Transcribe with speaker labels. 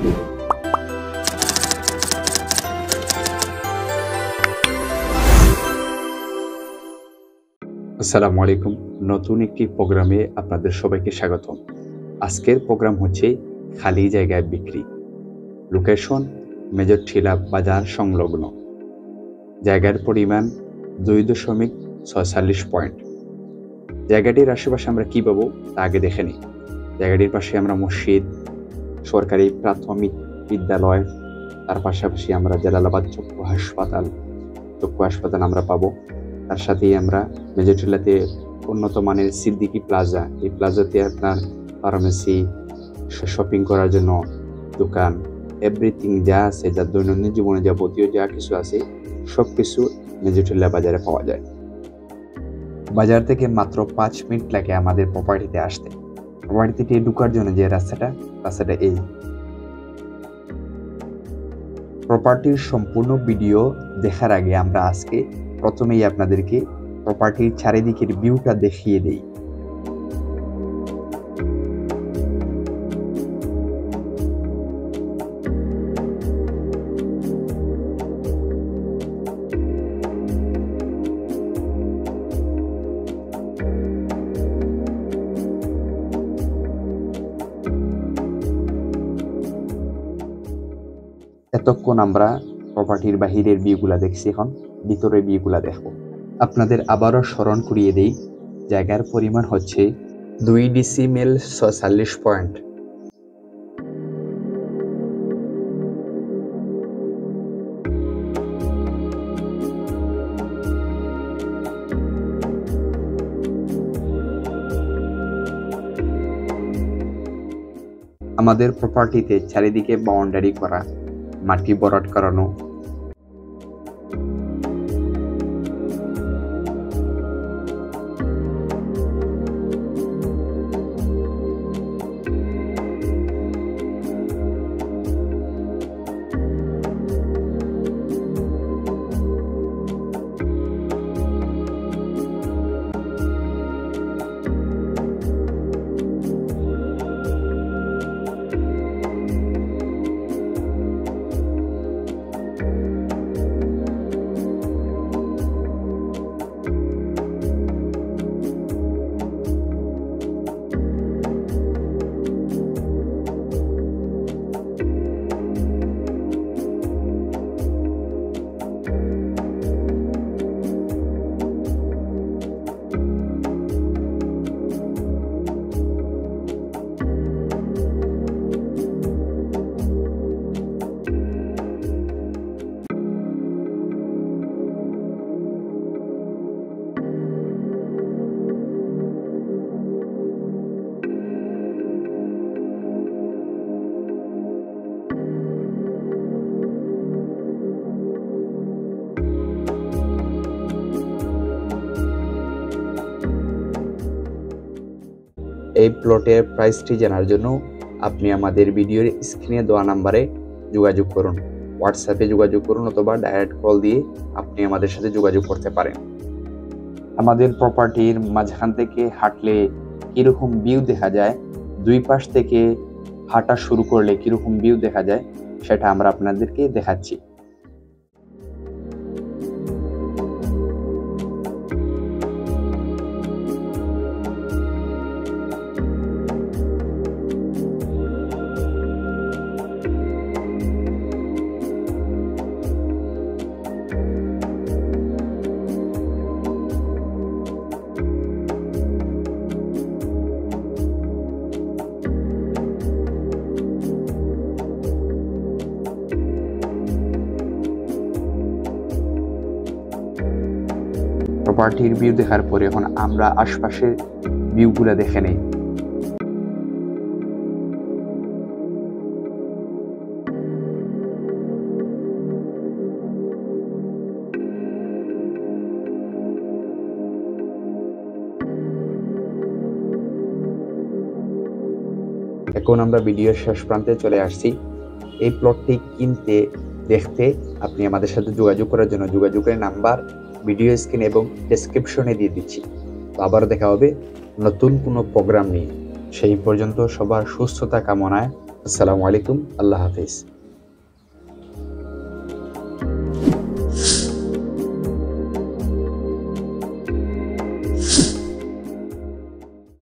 Speaker 1: আসসালামু আলাইকুম। নতুন একটি প্রোগ্রামে আপনাদের সবাইকে স্বাগতম। আজকের প্রোগ্রাম হচ্ছে খালি জায়গায় বিক্রি। লোকেশন মেজর ঠিলা বাজার সংলগ্ন। জায়গার পরিমাণ 2.46 পয়েন্ট। জায়গাটির আশেপাশে আমরা কী পাবো তা আগে দেখে নিই। জায়গাটির পাশে আমরা মসজিদ, সরকারি প্রাথমিক বিদ্যালয়, তার পাশাপাশি আমরা জালালাবাদ চক্ষু হাসপাতাল আমরা পাবো। তার সাথেই আমরা মেজর ঠিলাতে উন্নত মানের সিদ্দিকি প্লাজা, এই প্লাজাতে আপনার ফার্মেসি, শপিং করার জন্য দোকান, এভরিথিং যা আছে, যা দৈনন্দিন জীবনে যাবতীয় যা কিছু আছে সব কিছু মেজর ঠিলা বাজারে পাওয়া যায়। বাজার থেকে মাত্র 5 মিনিট লাগে আমাদের প্রপার্টিতে আসতে। প্রপার্টিতে ঢোকার জন্য যে রাস্তাটা এই। প্রপার্টির সম্পূর্ণ ভিডিও দেখার আগে আমরা আজকে প্রথমেই আপনাদেরকে প্রপার্টির চারিদিকের ভিউটা দেখিয়ে দেই। এতক্ষণ আমরা প্রপার্টির বাহিরের ভিউগুলা দেখছি, এখন ভিতরের ভিউগুলা দেখব। আপনাদের আবারও স্মরণ করিয়ে দেই, জায়গার পরিমাণ হচ্ছে 2.46 পয়েন্ট। আমাদের প্রপার্টিতে চারিদিকে বাউন্ডারি করা, মাটি ভরাট করানো, এই প্লটের প্রাইসটি জানার জন্য আপনি আমাদের ভিডিওর স্ক্রিনে দেওয়া নাম্বারে যোগাযোগ করুন, হোয়াটসঅ্যাপে যোগাযোগ করুন, অথবা ডাইরেক্ট কল দিয়ে আপনি আমাদের সাথে যোগাযোগ করতে পারেন। আমাদের প্রপার্টির মাঝখান থেকে হাঁটলে কীরকম ভিউ দেখা যায়, দুই পাশ থেকে হাঁটা শুরু করলে কীরকম ভিউ দেখা যায় সেটা আমরা আপনাদেরকে দেখাচ্ছি। প্রপার্টির ভিউ দেখার পরে এখন আমরা আশপাশের ভিউগুলো দেখে নেই। এখন আমরা ভিডিওর শেষ প্রান্তে চলে আসছি। এই প্লটটি কিনতে দেখতে আপনি আমাদের সাথে যোগাযোগ করার জন্য যোগাযোগের নাম্বার ভিডিও স্ক্রিন এবং ডেসক্রিপশনে দিয়ে দিচ্ছি। তো আবার দেখা হবে নতুন কোনো প্রোগ্রাম নিয়ে। সেই পর্যন্ত সবার সুস্থতা কামনায় আসসালামু আলাইকুম, আল্লাহ হাফিজ।